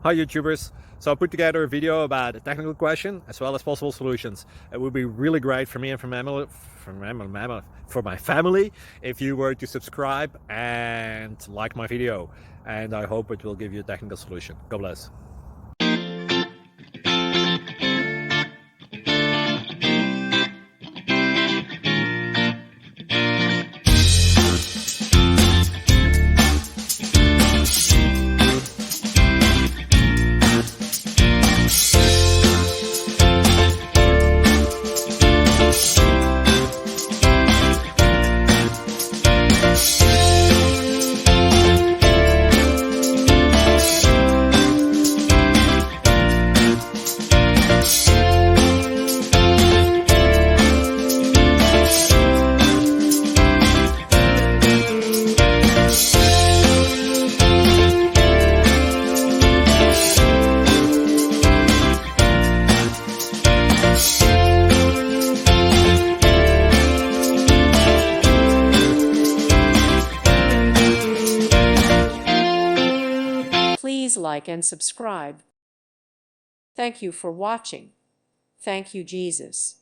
Hi YouTubers! So I put together a video about a technical question as well as possible solutions. It would be really great for me and for my family if you were to subscribe and like my video, and I hope it will give you a technical solution. God bless. Please like and subscribe. Thank you for watching. Thank you, Jesus.